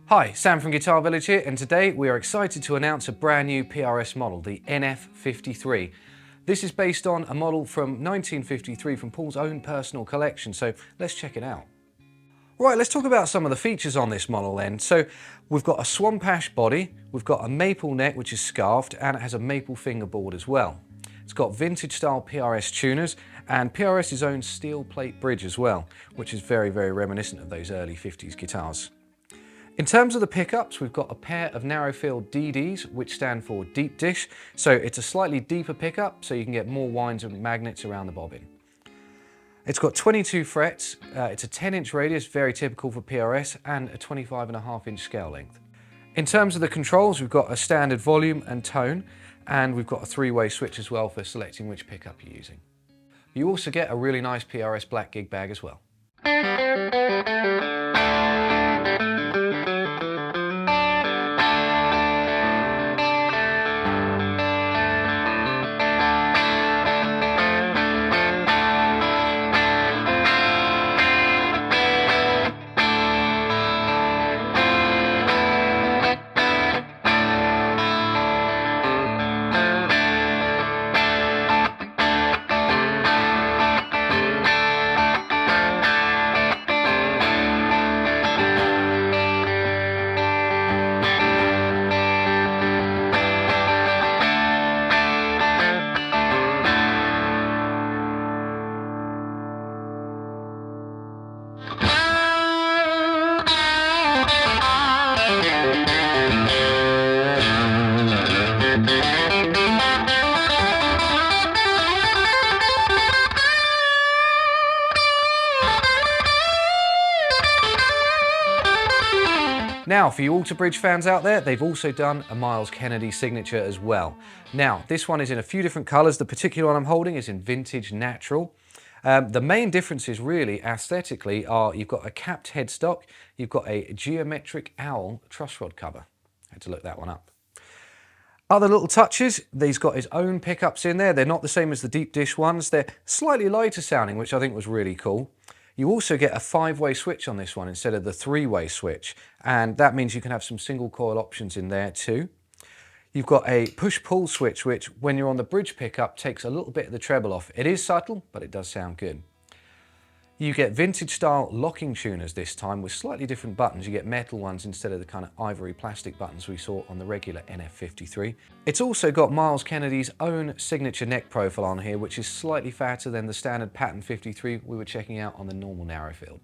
Hi, Sam from Guitar Village here, and today we are excited to announce a brand new PRS model, the NF53. This is based on a model from 1953 from Paul's own personal collection, so let's check it out. Right, let's talk about some of the features on this model then. So we've got a swamp ash body, we've got a maple neck which is scarfed, and it has a maple fingerboard as well. It's got vintage style PRS tuners and PRS's own steel plate bridge as well, which is very, very reminiscent of those early 50s guitars. In terms of the pickups, we've got a pair of Narrowfield DDs, which stand for deep dish. So it's a slightly deeper pickup, so you can get more winds and magnets around the bobbin. It's got 22 frets, it's a 10-inch radius, very typical for PRS, and a 25.5-inch scale length. In terms of the controls, we've got a standard volume and tone, and we've got a three-way switch as well for selecting which pickup you're using. You also get a really nice PRS black gig bag as well. Now, for you Alter Bridge fans out there, they've also done a Myles Kennedy Signature as well. Now, this one is in a few different colours. The particular one I'm holding is in Vintage Natural. The main differences really aesthetically are you've got a capped headstock, you've got a geometric owl truss rod cover. I had to look that one up. Other little touches, he's got his own pickups in there. They're not the same as the deep dish ones. They're slightly lighter sounding, which I think was really cool. You also get a 5-way switch on this one instead of the 3-way switch, and that means you can have some single coil options in there too. You've got a push-pull switch, which when you're on the bridge pickup takes a little bit of the treble off. It is subtle, but it does sound good. You get vintage style locking tuners this time with slightly different buttons. You get metal ones instead of the kind of ivory plastic buttons we saw on the regular NF53. It's also got Myles Kennedy's own signature neck profile on here, which is slightly fatter than the standard pattern 53 we were checking out on the normal Narrowfield.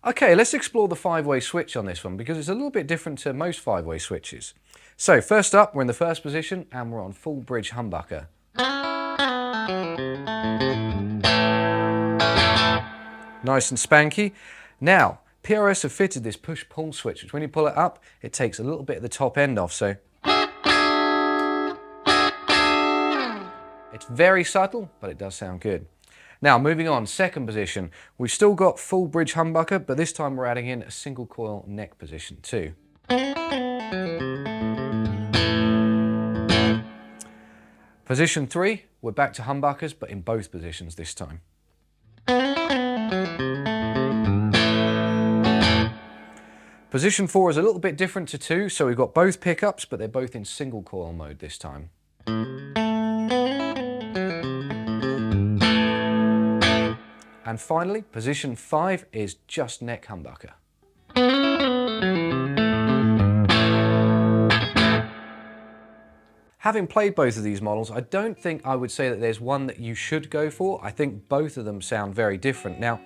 Okay, let's explore the 5-way switch on this one because it's a little bit different to most 5-way switches. So first up, we're in the first position and we're on full bridge humbucker. Nice and spanky. Now, PRS have fitted this push-pull switch, which when you pull it up, it takes a little bit of the top end off, so it's very subtle, but it does sound good. Now, moving on, second position. We've still got full bridge humbucker, but this time we're adding in a single coil neck position too. Position 3, we're back to humbuckers, but in both positions this time. Position 4 is a little bit different to 2, so we've got both pickups, but they're both in single coil mode this time. And finally, position 5 is just neck humbucker. Having played both of these models, I don't think I would say that there's one that you should go for. I think both of them sound very different. Now,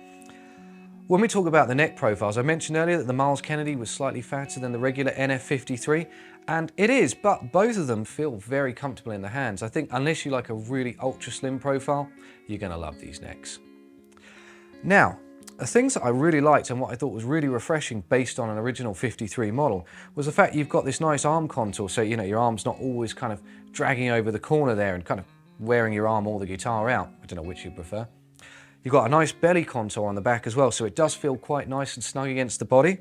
when we talk about the neck profiles, I mentioned earlier that the Myles Kennedy was slightly fatter than the regular NF53, and it is, but both of them feel very comfortable in the hands. I think unless you like a really ultra slim profile, you're going to love these necks. Now, the things that I really liked and what I thought was really refreshing based on an original 53 model was the fact you've got this nice arm contour, so you know your arm's not always kind of dragging over the corner there and kind of wearing your arm or the guitar out. I don't know which you prefer. You've got a nice belly contour on the back as well, so it does feel quite nice and snug against the body.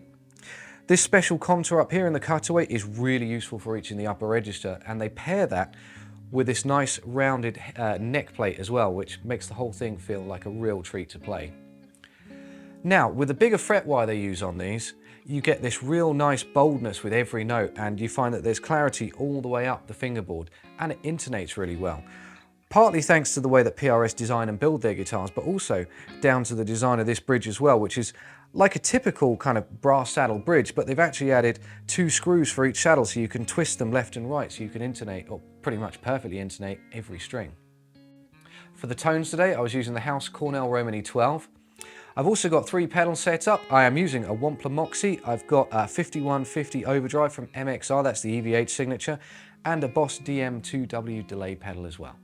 This special contour up here in the cutaway is really useful for reaching the upper register, and they pair that with this nice rounded neck plate as well, which makes the whole thing feel like a real treat to play. Now, with the bigger fret wire they use on these, you get this real nice boldness with every note, and you find that there's clarity all the way up the fingerboard, and it intonates really well. Partly thanks to the way that PRS design and build their guitars, but also down to the design of this bridge as well, which is like a typical kind of brass saddle bridge, but they've actually added 2 screws for each saddle, so you can twist them left and right, so you can intonate, or pretty much perfectly intonate, every string. For the tones today, I was using the House Cornell Romany 12. I've also got 3 pedals set up. I am using a Wampler Moxie. I've got a 5150 overdrive from MXR, that's the EVH signature, and a Boss DM2W delay pedal as well.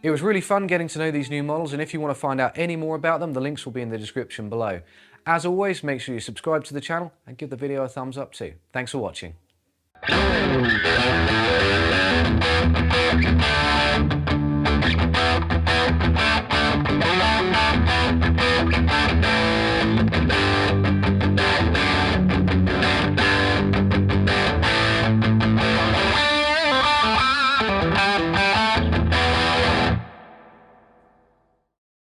It was really fun getting to know these new models, and if you want to find out any more about them, the links will be in the description below. As always, make sure you subscribe to the channel and give the video a thumbs up too. Thanks for watching.